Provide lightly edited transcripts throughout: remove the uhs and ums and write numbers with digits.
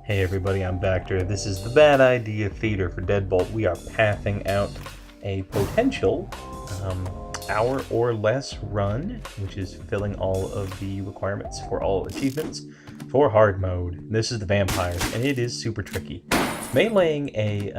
Hey everybody, I'm Bacter. This is the Bad Idea Theater for Deadbolt. We are pathing out a potential hour or less run, which is fulfilling all of the requirements for all achievements for hard mode. This is the vampires, and it is super tricky. Meleeing a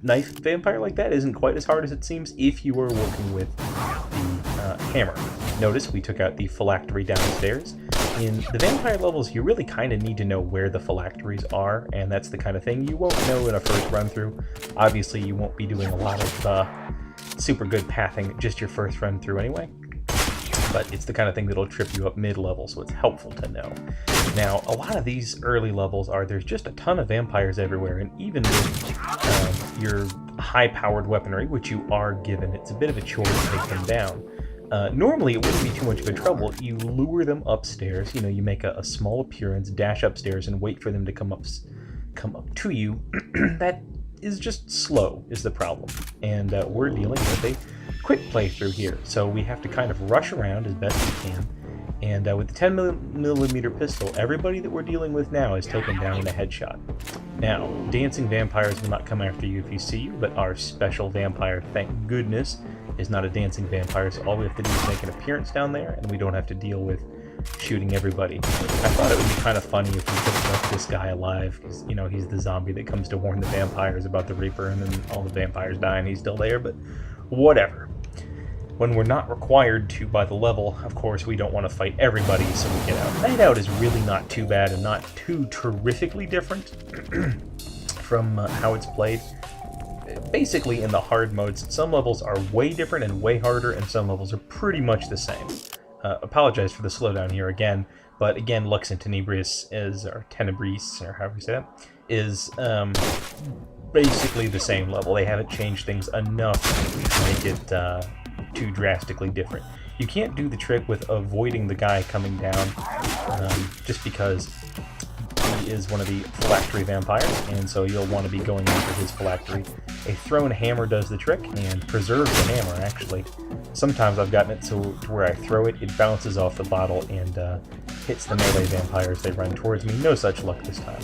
knife vampire like that isn't quite as hard as it seems if you are working with the hammer. Notice we took out the phylactery downstairs. In the vampire levels, you really kind of need to know where the phylacteries are, and that's the kind of thing you won't know in a first run through. Obviously, you won't be doing a lot of super good pathing just your first run through anyway, but it's the kind of thing that'll trip you up mid-level, so it's helpful to know. Now, a lot of these early levels there's just a ton of vampires everywhere, and even with your high-powered weaponry, which you are given, it's a bit of a chore to take them down. Normally, it wouldn't be too much of a trouble. You lure them upstairs, you make a small appearance, dash upstairs, and wait for them to come up to you. That is just slow, is the problem. And we're dealing with a quick playthrough here, so we have to kind of rush around as best we can. And with the 10mm pistol, everybody that we're dealing with now is taken down in a headshot. Now, dancing vampires will not come after you if you see you, but our special vampire, thank goodness, is not a dancing vampire, so all we have to do is make an appearance down there, and we don't have to deal with shooting everybody. I thought it would be kind of funny if we could have left this guy alive, because, he's the zombie that comes to warn the vampires about the Reaper, and then all the vampires die and he's still there, but whatever. When we're not required to by the level, of course, we don't want to fight everybody, so we get out. Night Out is really not too bad and not too terrifically different from how it's played. Basically, in the hard modes, some levels are way different and way harder, and some levels are pretty much the same. Apologize for the slowdown here again, but again, Lux and Tenebrious or Tenebris, or however you say that, is basically the same level. They haven't changed things enough to make it too drastically different. You can't do the trick with avoiding the guy coming down just because he is one of the phylactery vampires, and so you'll want to be going after his phylactery. A thrown hammer does the trick, and preserves the hammer, actually. Sometimes I've gotten it to where I throw it, it bounces off the bottle and hits the melee vampires they run towards me. No such luck this time.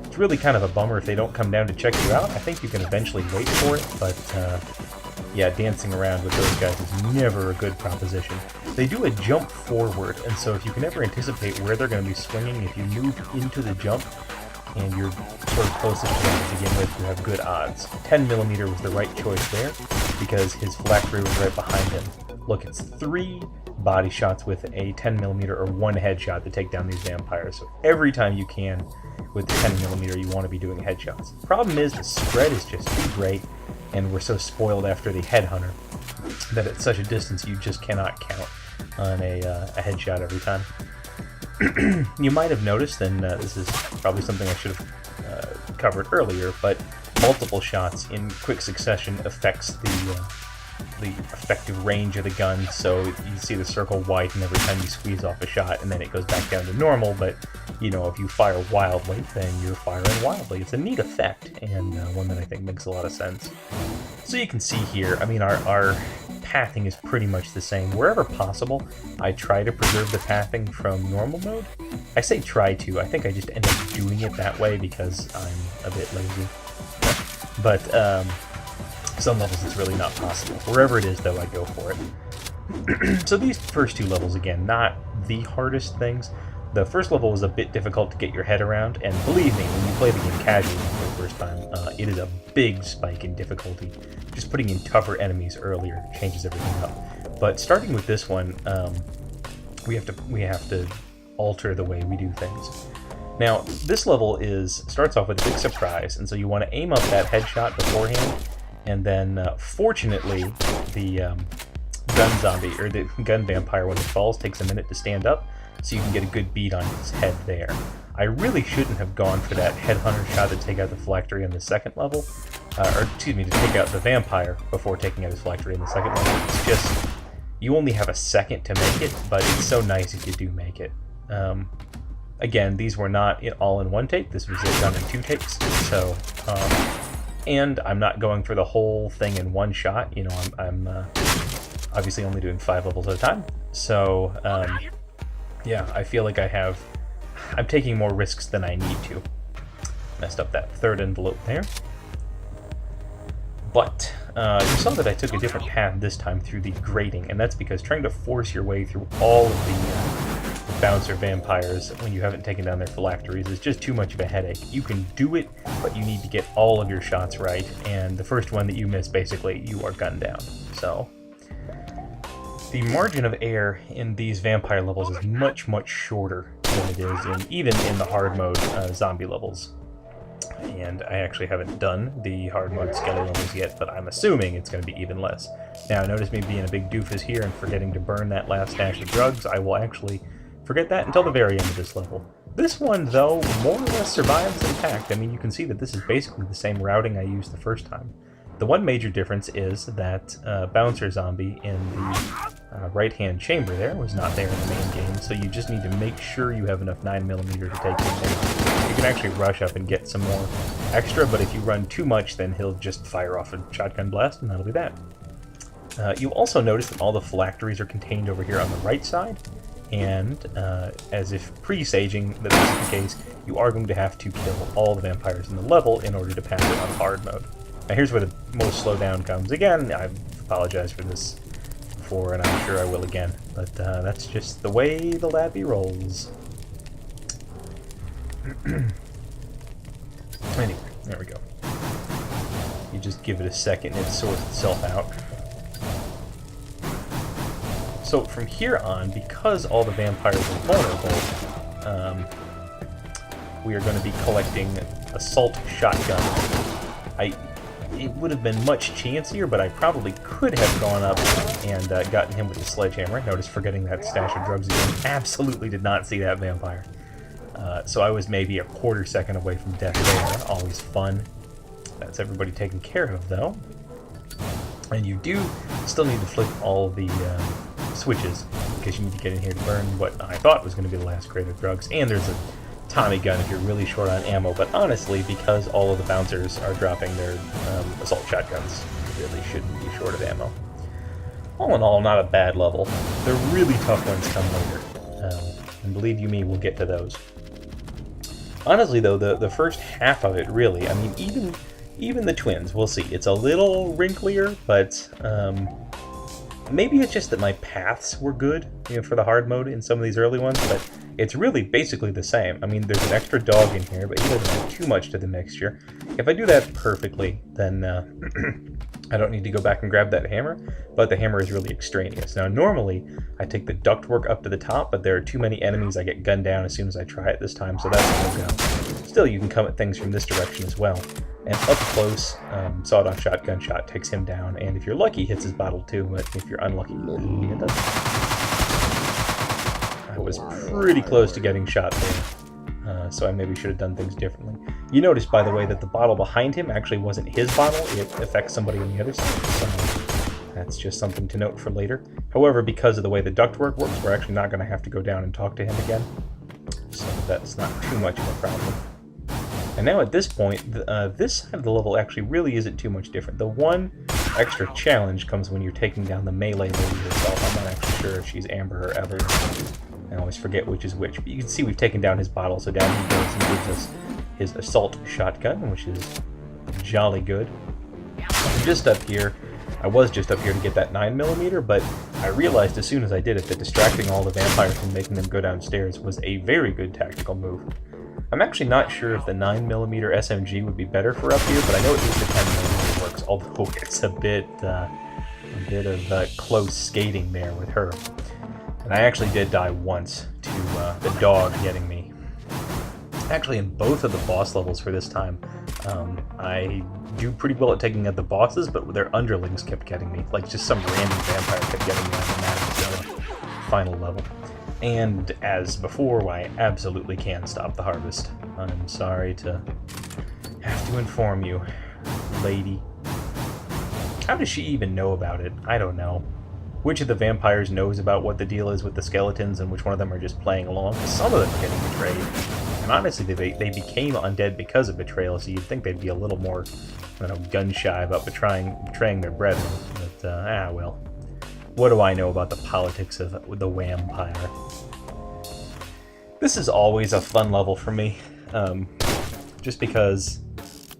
It's really kind of a bummer if they don't come down to check you out. I think you can eventually wait for it, but yeah, dancing around with those guys is never a good proposition. They do a jump forward, and so if you can ever anticipate where they're going to be swinging, if you move into the jump and you're sort of closest to them to begin with, you have good odds. 10mm was the right choice there, because his phylactery was right behind him. Look, it's 3 body shots with a 10mm or 1 headshot to take down these vampires. So every time you can with the 10mm, you want to be doing headshots. Problem is, the spread is just too great, and we're so spoiled after the headhunter that at such a distance you just cannot count on a headshot every time. You might have noticed, and this is probably something I should have covered earlier, but multiple shots in quick succession affects the effective range of the gun, so you see the circle widen every time you squeeze off a shot, and then it goes back down to normal, but if you fire wildly, then you're firing wildly. It's a neat effect, and one that I think makes a lot of sense. So you can see here, our pathing is pretty much the same. Wherever possible, I try to preserve the pathing from normal mode. I say try to, I think I just end up doing it that way because I'm a bit lazy. But some levels it's really not possible. Wherever it is, though, I go for it. So these first 2 levels, again, not the hardest things. The first level was a bit difficult to get your head around, and believe me, when you play the game casually for the first time, it is a big spike in difficulty. Just putting in tougher enemies earlier changes everything up. But starting with this one, we have to alter the way we do things. Now, this level starts off with a big surprise, and so you want to aim up that headshot beforehand, and then fortunately, the gun zombie, or the gun vampire, when it falls, takes a minute to stand up, so you can get a good beat on his head there. I really shouldn't have gone for that headhunter shot to take out the phylactery in the second level, to take out the vampire before taking out his phylactery in the second level. It's just, you only have a second to make it, but it's so nice if you do make it. Again, these were not all in one take, this was done in 2 takes, so, and I'm not going for the whole thing in one shot, I'm obviously only doing 5 levels at a time, so, yeah, I feel like I have I'm taking more risks than I need to. Messed up that third envelope there. But you saw that I took a different path this time through the grating, and that's because trying to force your way through all of the bouncer vampires when you haven't taken down their phylacteries is just too much of a headache. You can do it, but you need to get all of your shots right, and the first one that you miss, basically, you are gunned down. So the margin of error in these vampire levels is much, much shorter than it is even in the hard mode zombie levels. And I actually haven't done the hard mode skelly levels yet, but I'm assuming it's going to be even less. Now, notice me being a big doofus here and forgetting to burn that last stash of drugs. I will actually forget that until the very end of this level. This one, though, more or less survives intact. I mean, you can see that this is basically the same routing I used the first time. The one major difference is that bouncer zombie in the right-hand chamber there was not there in the main game, so you just need to make sure you have enough 9mm to take him down. You can actually rush up and get some more extra, but if you run too much, then he'll just fire off a shotgun blast, and that'll be that. You'll also notice that all the phylacteries are contained over here on the right side, and as if presaging that this is the case, you are going to have to kill all the vampires in the level in order to pass it on hard mode. Now here's where the most slowdown comes. Again, I've apologized for this before, and I'm sure I will again, but that's just the way the Lappy rolls. Anyway, there we go. You just give it a second and it sorts itself out. So from here on, because all the vampires are vulnerable, we are going to be collecting assault shotguns. It would have been much chancier, but I probably could have gone up and gotten him with the sledgehammer. Notice forgetting that stash of drugs again. Absolutely did not see that vampire. So I was maybe a quarter second away from death there. Always fun. That's everybody taken care of, though. And you do still need to flip all the switches, because you need to get in here to burn what I thought was going to be the last crate of drugs. And there's a Tommy gun if you're really short on ammo, but honestly, because all of the bouncers are dropping their assault shotguns, you really shouldn't be short of ammo. All in all, not a bad level. The really tough ones come later, and believe you me, we'll get to those. Honestly, though, the first half of it, really, I mean, even the twins, we'll see. It's a little wrinklier, but maybe it's just that my paths were good, for the hard mode in some of these early ones, but it's really basically the same. I mean, there's an extra dog in here, but he doesn't add too much to the mixture. If I do that perfectly, then I don't need to go back and grab that hammer, but the hammer is really extraneous. Now, normally, I take the ductwork up to the top, but there are too many enemies I get gunned down as soon as I try it this time, so that's no go. Still, you can come at things from this direction as well. And up close, sawed-off shotgun shot takes him down, and if you're lucky, hits his bottle too, but if you're unlucky, it doesn't. I was pretty close to getting shot there, so I maybe should have done things differently. You notice, by the way, that the bottle behind him actually wasn't his bottle, it affects somebody on the other side, so that's just something to note for later. However, because of the way the ductwork works, we're actually not going to have to go down and talk to him again, so that's not too much of a problem. And now at this point, this side of the level actually really isn't too much different. The one extra challenge comes when you're taking down the melee lady herself. I'm not actually sure if she's Amber or Ever. I always forget which is which. But you can see we've taken down his bottle, so down he goes and gives us his assault shotgun, which is jolly good. Just up here, I was just up here to get that 9mm, but I realized as soon as I did it that distracting all the vampires and making them go downstairs was a very good tactical move. I'm actually not sure if the 9mm SMG would be better for up here, but I know at least the 10mm works, although it's a bit of close skating there with her. And I actually did die once to the dog getting me. Actually, in both of the boss levels for this time, I do pretty well at taking out the bosses, but their underlings kept getting me. Like, just some random vampire kept getting me on the Madame final level. And as before, I absolutely can stop the harvest. I'm sorry to have to inform you, lady. How does she even know about it? I don't know. Which of the vampires knows about what the deal is with the skeletons and which one of them are just playing along? Because some of them are getting betrayed. And honestly, they became undead because of betrayal, so you'd think they'd be a little more, gun-shy about betraying their brethren. But, well. What do I know about the politics of the Vampire? This is always a fun level for me, just because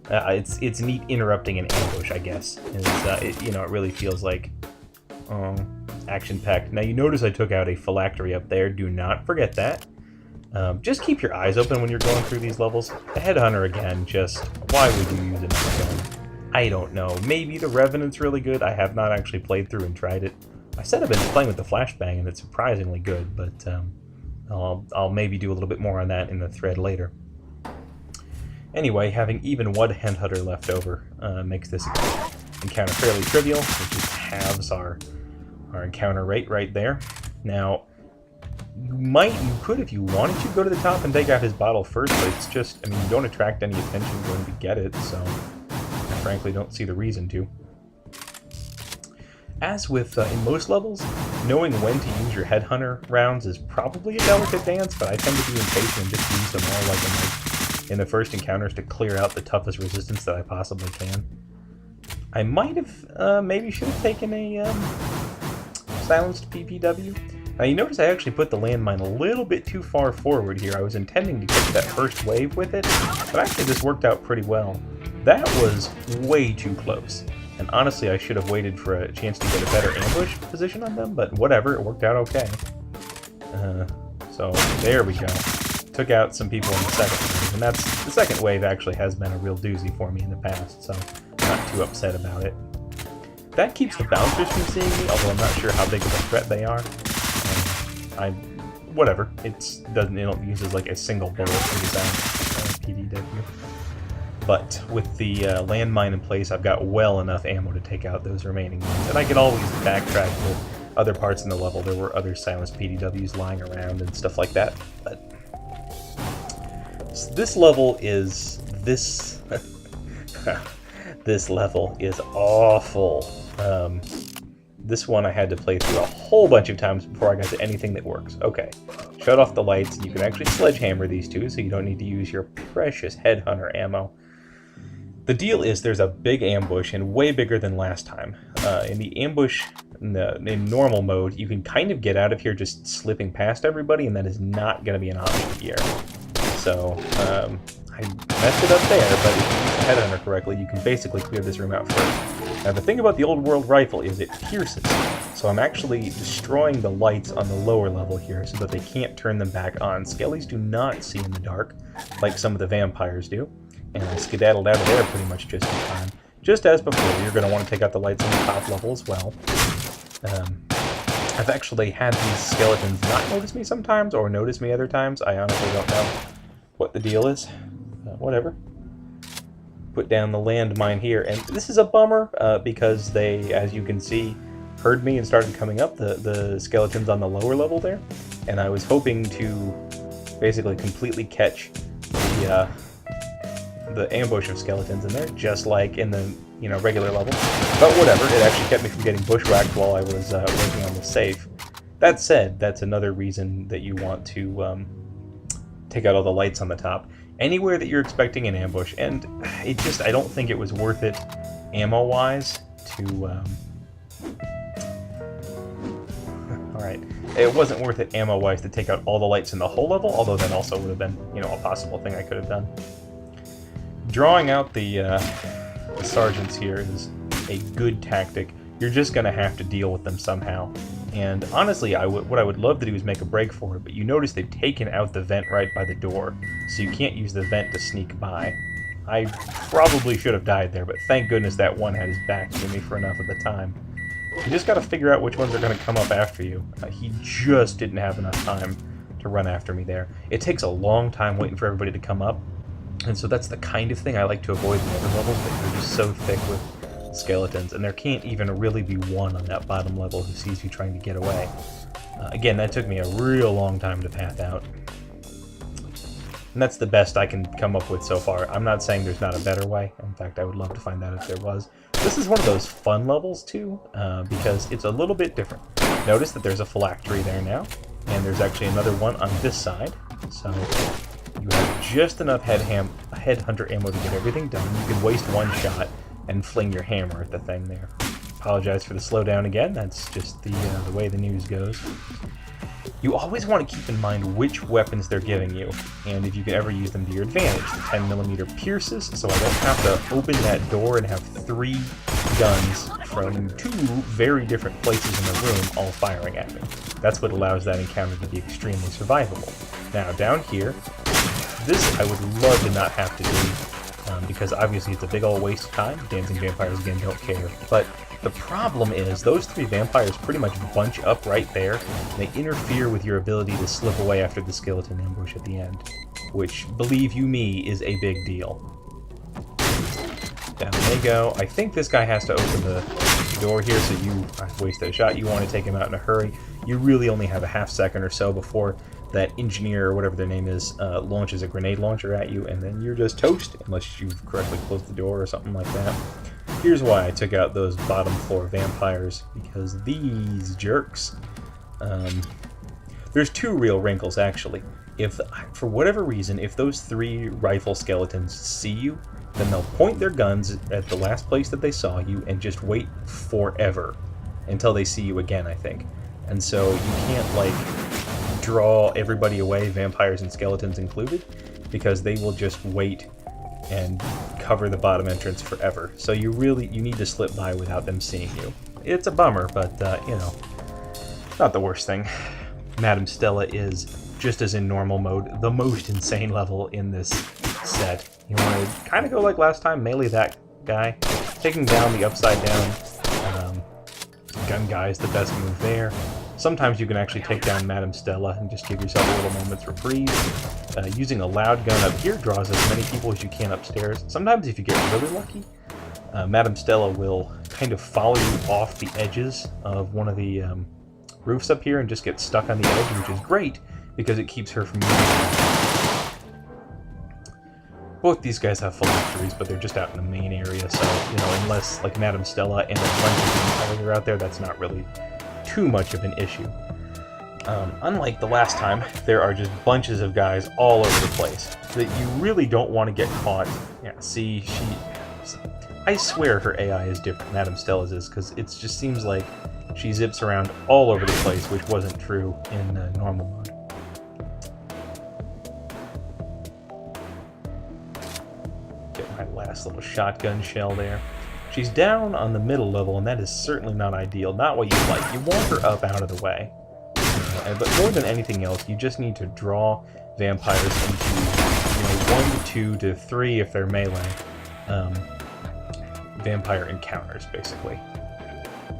it's neat interrupting an ambush, I guess. It really feels like action-packed. Now you notice I took out a phylactery up there. Do not forget that. Just keep your eyes open when you're going through these levels. The Headhunter again, just why would you use another gun? I don't know. Maybe the Revenant's really good. I have not actually played through and tried it. I said I've been playing with the flashbang and it's surprisingly good, but I'll maybe do a little bit more on that in the thread later. Anyway, having even one Headhunter left over makes this encounter fairly trivial, which just halves our encounter rate right there. Now, you could, if you wanted to, go to the top and take out his bottle first, but it's just, I mean, you don't attract any attention going to get it, so I frankly don't see the reason to. As with in most levels, knowing when to use your Headhunter rounds is probably a delicate dance, but I tend to be impatient and just use them all like in the first encounters to clear out the toughest resistance that I possibly can. I might have, maybe should have taken a silenced PPW. Now you notice I actually put the landmine a little bit too far forward here. I was intending to get that first wave with it, but actually this worked out pretty well. That was way too close. And honestly, I should have waited for a chance to get a better ambush position on them, but whatever, it worked out okay. So there we go. Took out some people in the second wave, and the second wave actually has been a real doozy for me in the past, so I'm not too upset about it. That keeps the bouncers from seeing me, although I'm not sure how big of a threat they are. Whatever. It don't use as like a single bullet for the PDW. But with the landmine in place, I've got well enough ammo to take out those remaining ones, and I can always backtrack to other parts in the level. There were other silenced PDWs lying around and stuff like that. But so this level is this level is awful. This one I had to play through a whole bunch of times before I got to anything that works. Okay, shut off the lights, and you can actually sledgehammer these two, so you don't need to use your precious Headhunter ammo. The deal is there's a big ambush, and way bigger than last time. In the ambush, in normal mode, you can kind of get out of here just slipping past everybody, and that is not going to be an option here. So, I messed it up there, but if you use the Headhunter correctly, you can basically clear this room out first. Now the thing about the old world rifle is it pierces, so I'm actually destroying the lights on the lower level here so that they can't turn them back on. Skellies do not see in the dark, like some of the vampires do, and I skedaddled out of there pretty much just in time. Just as before, you're going to want to take out the lights on the top level as well. I've actually had these skeletons not notice me sometimes, or notice me other times. I honestly don't know what the deal is. Whatever. Put down the landmine here, and this is a bummer because they, as you can see, heard me and started coming up, the skeletons on the lower level there, and I was hoping to basically completely catch the ambush of skeletons in there, just like in the regular level. But whatever, it actually kept me from getting bushwhacked while I was working on the safe. That said, that's another reason that you want to take out all the lights on the top. Anywhere that you're expecting an ambush, and I don't think it was worth it ammo-wise to, alright, it wasn't worth it ammo-wise to take out all the lights in the whole level, although that also would have been, a possible thing I could have done. Drawing out the sergeants here is a good tactic. You're just going to have to deal with them somehow. And honestly, what I would love to do is make a break for it, but you notice they've taken out the vent right by the door, so you can't use the vent to sneak by. I probably should have died there, but thank goodness that one had his back to me for enough of the time. You just gotta figure out which ones are gonna come up after you. He just didn't have enough time to run after me there. It takes a long time waiting for everybody to come up, and so that's the kind of thing I like to avoid in other levels, but they're just so thick with skeletons, and there can't even really be one on that bottom level who sees you trying to get away. Again, that took me a real long time to path out. And that's the best I can come up with so far. I'm not saying there's not a better way. In fact, I would love to find out if there was. This is one of those fun levels, too, because it's a little bit different. Notice that there's a phylactery there now, and there's actually another one on this side. So you have just enough headhunter ammo to get everything done. You can waste one shot and fling your hammer at the thing there. Apologize for the slowdown again. That's just the way the news goes. You always want to keep in mind which weapons they're giving you, and if you can ever use them to your advantage. The 10mm pierces, so I don't have to open that door and have 3 guns from 2 very different places in the room all firing at me. That's what allows that encounter to be extremely survivable. Now, down here, this I would love to not have to do, because obviously it's a big old waste of time. Dancing vampires, again, don't care. But the problem is, those 3 vampires pretty much bunch up right there, and they interfere with your ability to slip away after the skeleton ambush at the end, which, believe you me, is a big deal. Down they go. I think this guy has to open the door here, so I've wasted a shot. You want to take him out in a hurry. You really only have a half second or so before that engineer, or whatever their name is, launches a grenade launcher at you, and then you're just toast, unless you've correctly closed the door or something like that. Here's why I took out those bottom floor vampires, because these jerks, there's 2 real wrinkles, actually. If, for whatever reason, if those 3 rifle skeletons see you, then they'll point their guns at the last place that they saw you and just wait forever until they see you again, I think. And so you can't, like, draw everybody away, vampires and skeletons included, because they will just wait and cover the bottom entrance forever. So you need to slip by without them seeing you. It's a bummer, but, you know, not the worst thing. Madame Stella is, just as in normal mode, the most insane level in this set. You want to kind of go like last time, melee that guy. Taking down the upside down gun guy is the best move there. Sometimes you can actually take down Madame Stella and just give yourself a little moment's reprieve. Using a loud gun up here draws as many people as you can upstairs. Sometimes if you get really lucky, Madame Stella will kind of follow you off the edges of one of the roofs up here and just get stuck on the edge, which is great because it keeps her from moving. Both these guys have phylacteries, but they're just out in the main area, so, you know, unless, like, Madame Stella and a bunch of vampires are out there, that's not really too much of an issue. Unlike the last time, there are just bunches of guys all over the place that you really don't want to get caught. Yeah, see, I swear her AI is different, Madame Stella's is, because it just seems like she zips around all over the place, which wasn't true in normal mode. Get my last little shotgun shell there. She's down on the middle level, and that is certainly not ideal. Not what you like. You want her up out of the way. But more than anything else, you just need to draw vampires into, you know, 1 to 2 to 3 if they're melee vampire encounters, basically.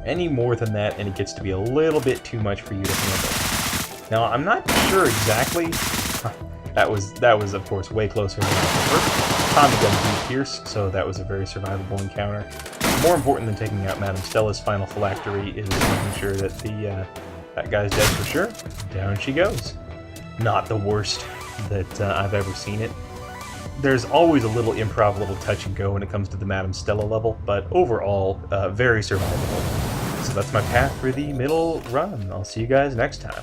Any more than that, and it gets to be a little bit too much for you to handle. Now, I'm not sure exactly. That was of course way closer than I preferred. Tommy gun do pierce, so that was a very survivable encounter. More important than taking out Madame Stella's final phylactery is making sure that that guy's dead for sure. Down she goes. Not the worst that I've ever seen it. There's always a little improv, a little touch and go when it comes to the Madame Stella level, but overall, very survivable. So that's my path for the middle run. I'll see you guys next time.